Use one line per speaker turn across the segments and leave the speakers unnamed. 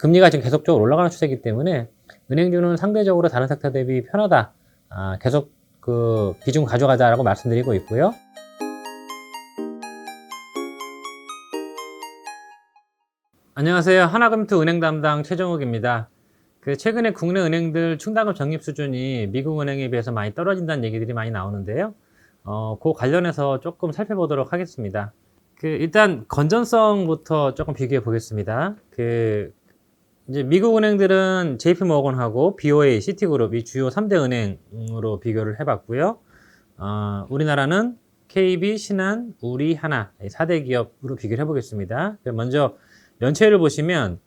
금리가 지금 계속적으로 올라가는 추세이기 때문에 은행주는 상대적으로 다른 섹터 대비 편하다. 계속 그 비중 가져가자라고 말씀드리고 있고요. 안녕하세요. 하나금투 은행 담당 최정욱입니다. 최근에 국내 은행들 충당금 적립 수준이 미국 은행에 비해서 많이 떨어진다는 얘기들이 많이 나오는데요. 그 관련해서 조금 살펴보도록 하겠습니다. 일단 건전성부터 조금 비교해 보겠습니다. 이제 미국 은행들은 JP 모건하고 BOA, 시티그룹 이 주요 3대 은행으로 비교를 해봤고요. 우리나라는 KB, 신한, 우리, 하나 4대 기업으로 비교를 해보겠습니다. 먼저 연체율을 보시면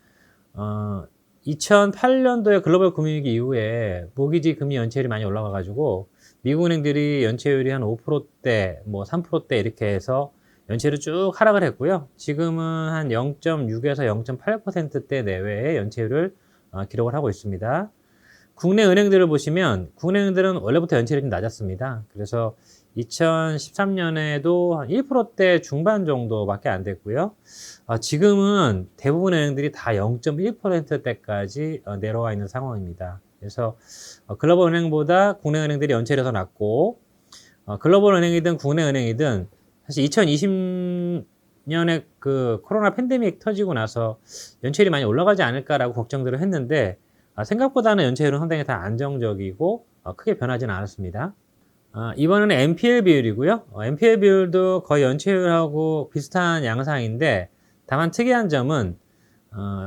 2008년도에 글로벌 금융위기 이후에 모기지 금리 연체율이 많이 올라가가지고 미국 은행들이 연체율이 한 5%대, 뭐 3%대 이렇게 해서 연체율이 쭉 하락을 했고요. 지금은 한 0.6에서 0.8%대 내외의 연체율을 기록을 하고 있습니다. 국내 은행들을 보시면 국내 은행들은 원래부터 연체율이 좀 낮았습니다. 그래서 2013년에도 한 1%대 중반 정도밖에 안 됐고요. 지금은 대부분 은행들이 다 0.1%대까지 내려와 있는 상황입니다. 그래서 글로벌 은행보다 국내 은행들이 연체율이 더 낮고 글로벌 은행이든 국내 은행이든 사실 2020년에 그 코로나 팬데믹 터지고 나서 연체율이 많이 올라가지 않을까라고 걱정들을 했는데 생각보다는 연체율은 상당히 다 안정적이고 크게 변하지는 않았습니다. 이번에는 NPL 비율이고요. NPL 비율도 거의 연체율하고 비슷한 양상인데 다만 특이한 점은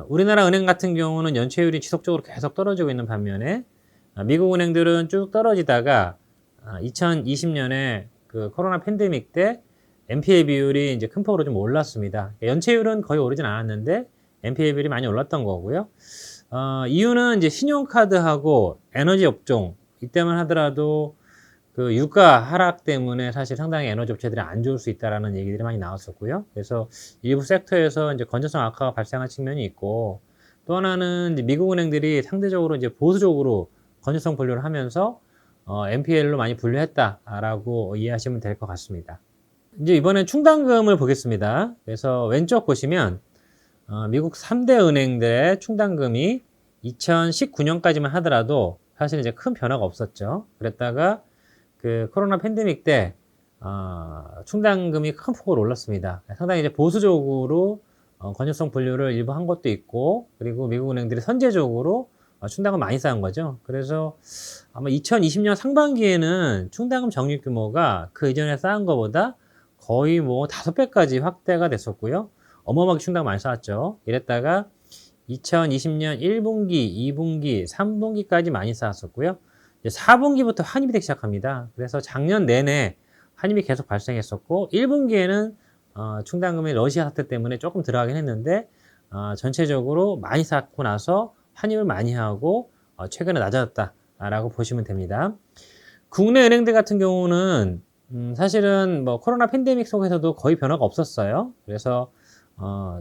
우리나라 은행 같은 경우는 연체율이 지속적으로 계속 떨어지고 있는 반면에 미국 은행들은 쭉 떨어지다가 2020년에 그 코로나 팬데믹 때 NPL 비율이 이제 큰 폭으로 좀 올랐습니다. 연체율은 거의 오르진 않았는데 NPL 비율이 많이 올랐던 거고요. 이유는 이제 신용카드하고 에너지 업종 이때만 하더라도 그 유가 하락 때문에 사실 상당히 에너지 업체들이 안 좋을 수 있다라는 얘기들이 많이 나왔었고요. 그래서 일부 섹터에서 이제 건전성 악화가 발생한 측면이 있고 또 하나는 이제 미국 은행들이 상대적으로 이제 보수적으로 건전성 분류를 하면서 NPL로 많이 분류했다라고 이해하시면 될 것 같습니다. 이제 이번엔 충당금을 보겠습니다. 그래서 왼쪽 보시면 미국 3대 은행들의 충당금이 2019년까지만 하더라도 사실 이제 큰 변화가 없었죠. 그랬다가 그 코로나 팬데믹 때 충당금이 큰 폭으로 올랐습니다. 상당히 이제 보수적으로 건전성 분류를 일부 한 것도 있고 그리고 미국 은행들이 선제적으로 충당금 많이 쌓은 거죠. 그래서 아마 2020년 상반기에는 충당금 적립 규모가 그 이전에 쌓은 것보다 거의 뭐 5배까지 확대가 됐었고요. 어마어마하게 충당 많이 쌓았죠. 이랬다가 2020년 1분기, 2분기, 3분기까지 많이 쌓았었고요. 이제 4분기부터 환입이 되기 시작합니다. 그래서 작년 내내 환입이 계속 발생했었고 1분기에는 충당금이 러시아 사태 때문에 조금 들어가긴 했는데 전체적으로 많이 쌓고 나서 환입을 많이 하고 최근에 낮아졌다라고 보시면 됩니다. 국내 은행들 같은 경우는 사실은 뭐 코로나 팬데믹 속에서도 거의 변화가 없었어요. 그래서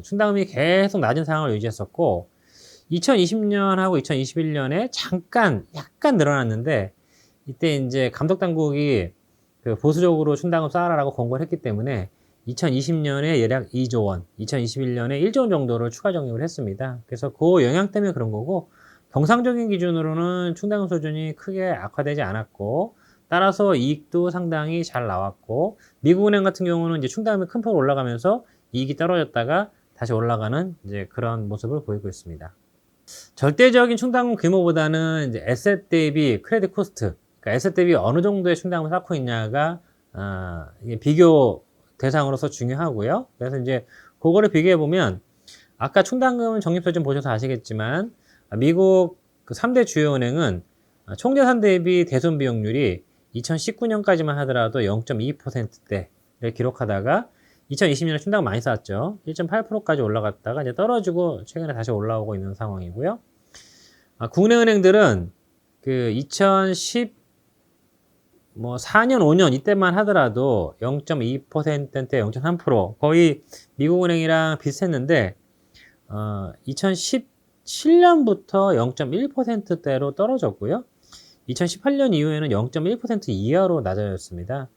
충당금이 계속 낮은 상황을 유지했었고 2020년하고 2021년에 약간 늘어났는데 이때 이제 감독당국이 그 보수적으로 충당금 쌓아라라고 권고를 했기 때문에 2020년에 대략 2조 원, 2021년에 1조 원 정도를 추가 적립을 했습니다. 그래서 그 영향 때문에 그런 거고 정상적인 기준으로는 충당금 수준이 크게 악화되지 않았고 따라서 이익도 상당히 잘 나왔고 미국은행 같은 경우는 이제 충당금이 큰 폭으로 올라가면서 이익이 떨어졌다가 다시 올라가는 이제 그런 모습을 보이고 있습니다. 절대적인 충당금 규모보다는 이제 에셋 대비 크레딧 코스트, 그러니까 에셋 대비 어느 정도의 충당금을 쌓고 있냐가 이게 비교 대상으로서 중요하고요. 그래서 이제 그거를 비교해 보면 아까 충당금 적립서준 보셔서 아시겠지만 미국 그 3대 주요 은행은 총자산 대비 대손 비용률이 2019년까지만 하더라도 0.2%대를 기록하다가 2020년에 충당금 많이 쌓았죠. 1.8%까지 올라갔다가 이제 떨어지고 최근에 다시 올라오고 있는 상황이고요. 국내 은행들은 그 2014년, 5년 이때만 하더라도 0.2%대 0.3% 거의 미국 은행이랑 비슷했는데 2017년부터 0.1%대로 떨어졌고요. 2018년 이후에는 0.1% 이하로 낮아졌습니다.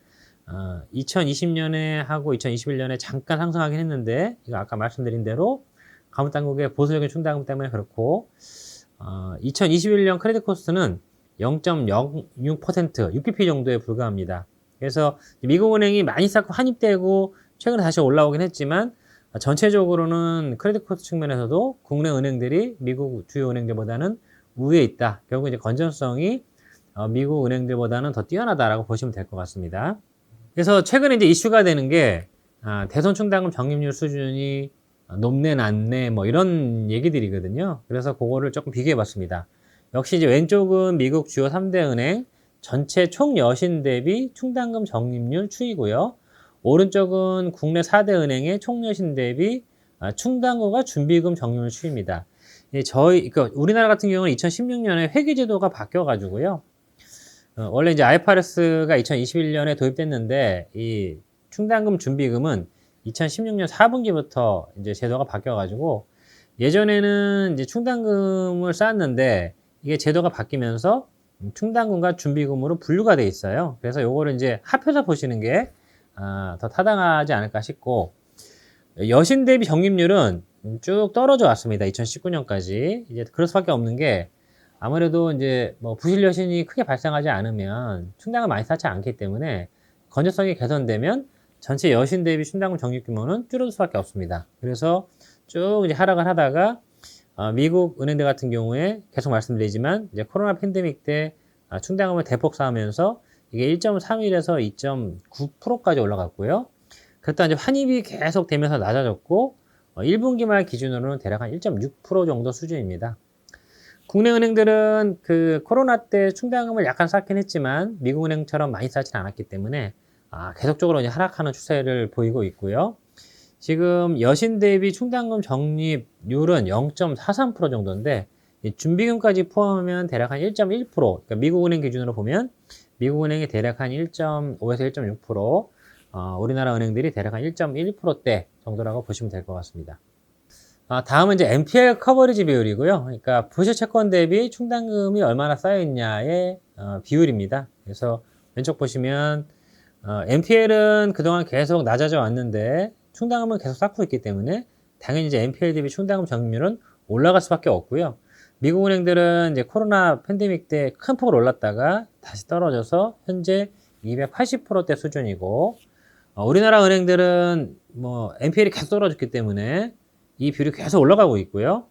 2020년에 하고 2021년에 잠깐 상승하긴 했는데 이거 아까 말씀드린 대로 감독당국의 보수적인 충당금 때문에 그렇고 2021년 크레딧 코스트는 0.06% 6bp 정도에 불과합니다. 그래서 미국은행이 많이 쌓고 환입되고 최근에 다시 올라오긴 했지만 전체적으로는 크레딧 코스트 측면에서도 국내 은행들이 미국 주요 은행들보다는 우위에 있다. 결국 이제 건전성이 미국 은행들보다는 더 뛰어나다라고 보시면 될 것 같습니다. 그래서 최근에 이제 이슈가 되는 게 대손 충당금 적립률 수준이 높네 낮네 뭐 이런 얘기들이거든요. 그래서 그거를 조금 비교해 봤습니다. 역시 이제 왼쪽은 미국 주요 3대 은행 전체 총 여신 대비 충당금 적립률 추이고요. 오른쪽은 국내 4대 은행의 총 여신 대비 충당금과 준비금 적립률 추이입니다. 그러니까 우리나라 같은 경우는 2016년에 회계제도가 바뀌어가지고요. 원래 이제 IFRS가 2021년에 도입됐는데 이 충당금 준비금은 2016년 4분기부터 이제 제도가 바뀌어가지고 예전에는 이제 충당금을 쌓았는데 이게 제도가 바뀌면서 충당금과 준비금으로 분류가 돼 있어요. 그래서 요거를 이제 합해서 보시는 게 더 타당하지 않을까 싶고 여신 대비 적립률은 쭉 떨어져 왔습니다. 2019년까지 이제 그럴 수밖에 없는 게 아무래도 이제 뭐 부실 여신이 크게 발생하지 않으면 충당을 많이 쌓지 않기 때문에 건전성이 개선되면 전체 여신 대비 충당금 적립 규모는 줄어들 수밖에 없습니다. 그래서 쭉 이제 하락을 하다가 미국 은행들 같은 경우에 계속 말씀드리지만 이제 코로나 팬데믹 때 충당금을 대폭 쌓으면서 이게 1.31에서 2.9%까지 올라갔고요. 그랬다 이제 환입이 계속 되면서 낮아졌고 1분기 말 기준으로는 대략 한 1.6% 정도 수준입니다. 국내 은행들은 그 코로나 때 충당금을 약간 쌓긴 했지만 미국 은행처럼 많이 쌓지는 않았기 때문에 계속적으로 이제 하락하는 추세를 보이고 있고요. 지금 여신 대비 충당금 적립률은 0.43% 정도인데 준비금까지 포함하면 대략 한 1.1%, 그러니까 미국 은행 기준으로 보면 미국 은행이 대략 한 1.5에서 1.6%, 우리나라 은행들이 대략 한 1.1%대 정도라고 보시면 될 것 같습니다. 다음은 이제 NPL 커버리지 비율이고요. 그러니까 부실 채권 대비 충당금이 얼마나 쌓여 있냐의 비율입니다. 그래서 왼쪽 보시면 NPL은 그동안 계속 낮아져 왔는데 충당금은 계속 쌓고 있기 때문에 당연히 이제 NPL 대비 충당금 적립률은 올라갈 수밖에 없고요. 미국 은행들은 이제 코로나 팬데믹 때 큰 폭으로 올랐다가 다시 떨어져서 현재 280%대 수준이고 우리나라 은행들은 뭐 NPL이 계속 떨어졌기 때문에 이 비율이 계속 올라가고 있고요.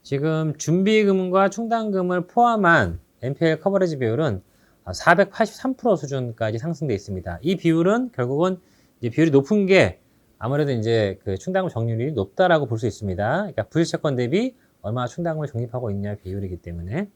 지금 준비금과 충당금을 포함한 NPL 커버리지 비율은 483% 수준까지 상승돼 있습니다. 이 비율은 결국은 이제 비율이 높은 게 아무래도 이제 그 충당금 적립률이 높다라고 볼 수 있습니다. 그러니까 부실채권 대비 얼마나 충당금을 적립하고 있냐 비율이기 때문에.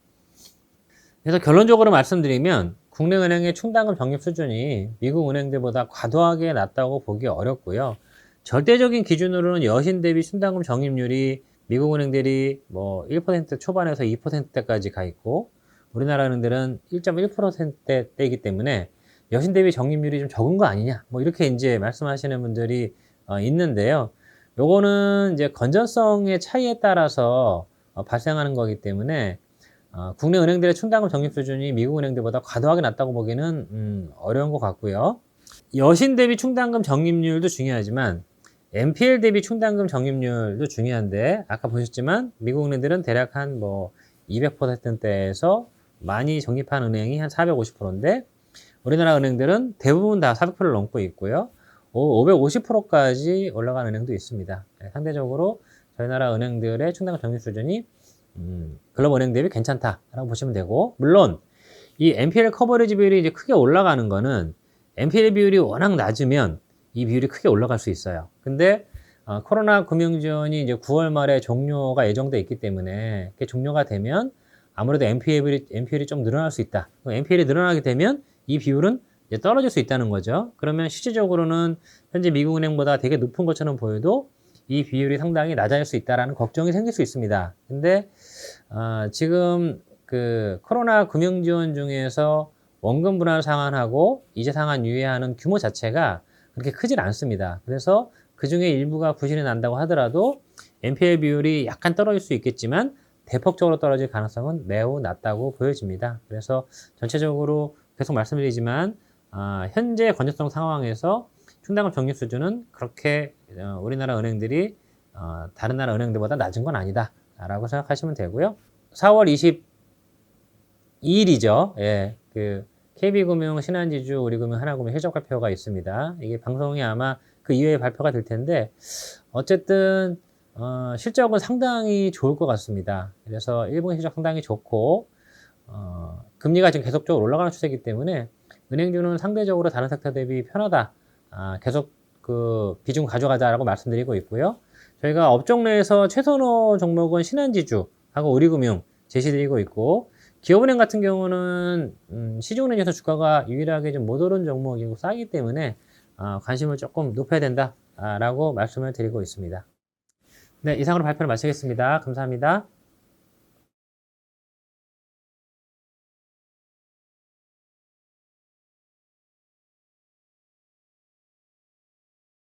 그래서 결론적으로 말씀드리면 국내 은행의 충당금 적립 수준이 미국 은행들보다 과도하게 낮다고 보기 어렵고요. 절대적인 기준으로는 여신 대비 충당금 적립률이 미국 은행들이 뭐 1% 초반에서 2%대까지 가 있고 우리나라 은행들은 1.1%대이기 때문에 여신 대비 적립률이 좀 적은 거 아니냐 뭐 이렇게 이제 말씀하시는 분들이 있는데요. 요거는 이제 건전성의 차이에 따라서 발생하는 거기 때문에 국내 은행들의 충당금 적립 수준이 미국 은행들보다 과도하게 낮다고 보기는 어려운 것 같고요. 여신 대비 충당금 적립률도 중요하지만 NPL 대비 충당금 적립률도 중요한데 아까 보셨지만 미국 은행들은 대략 한 뭐 200%대에서 많이 적립한 은행이 한 450%인데 우리나라 은행들은 대부분 다 400%를 넘고 있고요. 550%까지 올라간 은행도 있습니다. 상대적으로 저희 나라 은행들의 충당금 적립 수준이 글로벌 은행 대비 괜찮다라고 보시면 되고 물론 이 NPL 커버리지 비율이 이제 크게 올라가는 거는 NPL 비율이 워낙 낮으면 이 비율이 크게 올라갈 수 있어요. 근데 코로나 금융지원이 이제 9월 말에 종료가 예정돼 있기 때문에 그게 종료가 되면 아무래도 NPL이 좀 늘어날 수 있다. NPL이 늘어나게 되면 이 비율은 이제 떨어질 수 있다는 거죠. 그러면 실질적으로는 현재 미국은행보다 되게 높은 것처럼 보여도 이 비율이 상당히 낮아질 수 있다라는 걱정이 생길 수 있습니다. 근데 지금 그 코로나 금융지원 중에서 원금 분할 상환하고 이자 상환 유예하는 규모 자체가 그렇게 크질 않습니다. 그래서 그 중에 일부가 부실이 난다고 하더라도 NPL 비율이 약간 떨어질 수 있겠지만 대폭적으로 떨어질 가능성은 매우 낮다고 보여집니다. 그래서 전체적으로 계속 말씀드리지만 현재 건전성 상황에서 충당금 적립 수준은 그렇게 우리나라 은행들이 다른 나라 은행들보다 낮은 건 아니다 라고 생각하시면 되고요. 4월 22일이죠. 예, 그 KB금융, 신한지주, 우리금융, 하나금융 실적 발표가 있습니다. 이게 방송이 아마 그 이후에 발표가 될 텐데 어쨌든 실적은 상당히 좋을 것 같습니다. 그래서 일본 실적 상당히 좋고 금리가 지금 계속적으로 올라가는 추세이기 때문에 은행주는 상대적으로 다른 섹터 대비 편하다. 계속 그 비중 가져가자라고 말씀드리고 있고요. 저희가 업종 내에서 최선호 종목은 신한지주하고 우리금융 제시드리고 있고, 기업은행 같은 경우는 시중은행에서 주가가 유일하게 좀 못 오른 종목이고 싸기 때문에 관심을 조금 높여야 된다라고 말씀을 드리고 있습니다. 네, 이상으로 발표를 마치겠습니다. 감사합니다.